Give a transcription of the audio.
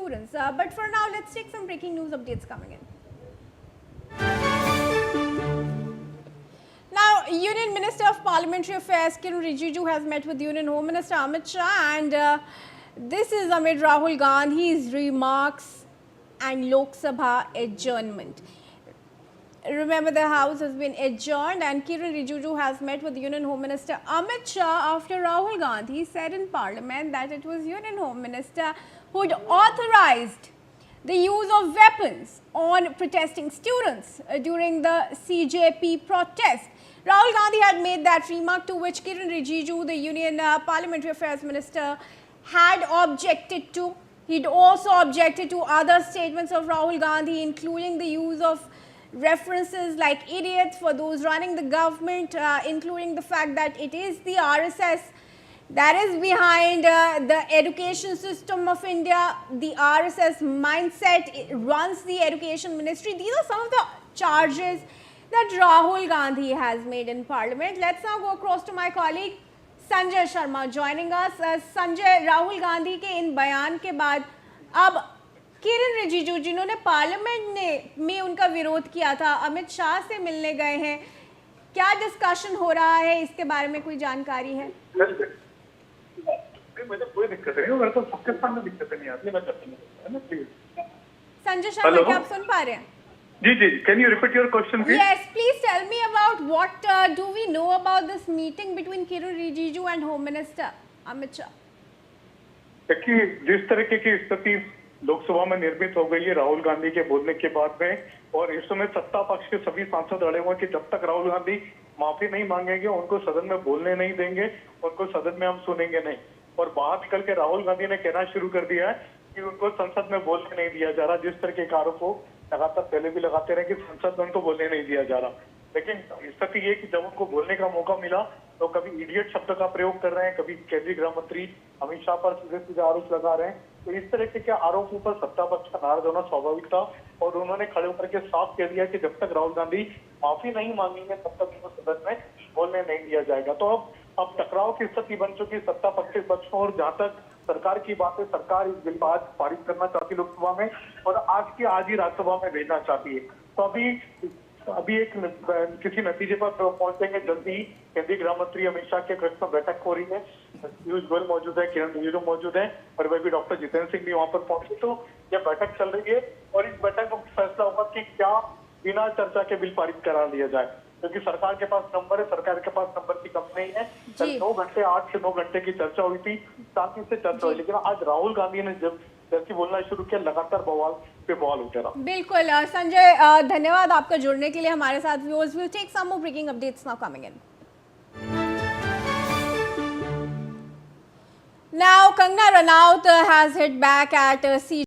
students. But for now, let's take some breaking news updates coming in. Now, Union Minister of Parliamentary Affairs Kiren Rijiju has met with Union Home Minister Amit Shah, and this is amid Rahul Gandhi's remarks and Lok Sabha adjournment. Remember, the House has been adjourned, and Kiren Rijiju has met with Union Home Minister Amit Shah after Rahul Gandhi said in Parliament that it was Union Home Minister who had authorized the use of weapons on protesting students during the CJP protest. Rahul Gandhi had made that remark, to which Kiren Rijiju, the Union Parliamentary Affairs Minister, had objected to. He'd also objected to other statements of Rahul Gandhi, including the use of references like idiots for those running the government, including the fact that it is the RSS that is behind the education system of India. The RSS mindset runs the education ministry. These are some of the charges that Rahul Gandhi has made in Parliament. Let's now go across to my colleague Sanjay Sharma joining us. Sanjay, Rahul Gandhi के इन बयान के बाद अब किरण रिजिजू, जिन्होंने parliament में उनका विरोध किया था, अमित शाह से मिलने गए हैं, क्या डिस्कशन हो रहा है, इसके बारे में कोई जानकारी है? मुझे कोई दिक्कत नहीं, मेरे तो पाकिस्तान में दिक्कत नहीं आती, मैं करती हूँ, प्लीज। संजय शर्मा, क्या आप सुन पा रहे हैं? जी जी, can you repeat your question please? Yes, please tell me about what do we know about this meeting between Kiren Rijiju and Home Minister Amit Shah? देखिए, जिस तरीके की स्थिति लोकसभा में निर्मित हो गई है राहुल गांधी के बोलने के बाद में, और इस समय सत्ता पक्ष के सभी सांसद अड़े हुए कि जब तक राहुल गांधी माफी नहीं मांगेंगे उनको सदन में बोलने नहीं देंगे, उनको सदन में हम सुनेंगे नहीं। और बाहर निकल के राहुल गांधी ने कहना शुरू कर दिया है कि उनको संसद में बोलने नहीं दिया जा रहा। जिस तरह के आरोप को लगातार पहले भी लगाते रहे कि संसद में उनको बोलने नहीं दिया जा रहा, लेकिन स्थिति ये कि जब उनको बोलने का मौका मिला तो कभी इडियट शब्द का प्रयोग कर रहे हैं, कभी केंद्रीय गृह मंत्री अमित शाह पर सीधे सीधे आरोप लगा रहे हैं। तो इस तरह के आरोपों पर सत्ता पक्ष का नाराज होना स्वाभाविक था, और उन्होंने खड़े होकर के साफ कह दिया कि जब तक राहुल गांधी माफी नहीं मांगेंगे तब तक उनको सदन में बोलने नहीं दिया जाएगा। तो अब टकराव की स्थिति बन चुकी सत्ता पक्ष के पक्ष में, और जहां तक सरकार की बात है, सरकार इस बिल को आज पारित करना चाहती है लोकसभा में, और आज ही राज्यसभा में भेजना चाहती है। तो अभी एक किसी नतीजे पर पहुंचेंगे जल्दी ही। केंद्रीय गृह मंत्री अमित शाह के अध्यक्षता में बैठक हो रही है, पीयूष गोयल मौजूद है, किरण रिजिजू मौजूद है, और वह भी डॉक्टर जितेंद्र सिंह भी वहां पर पहुंचे। तो यह बैठक चल रही है, और इस बैठक में फैसला होगा कि क्या बिना चर्चा के बिल पारित करा लिया जाए, क्योंकि सरकार के पास नंबर है, सरकार के पास नंबर की कमी नहीं है। 9 घंटे 8 से 9 घंटे की चर्चा हुई थी, शांति से चर्चा हुई, लेकिन आज राहुल गांधी ने जब जैसे बोलना शुरू किया, लगातार बवाल पे बवाल उठे रहा। बिल्कुल संजय, धन्यवाद आपका जुड़ने के लिए हमारे साथ। Viewers will take some more breaking updates now coming in. Now, Kangana Ranaut has hit back at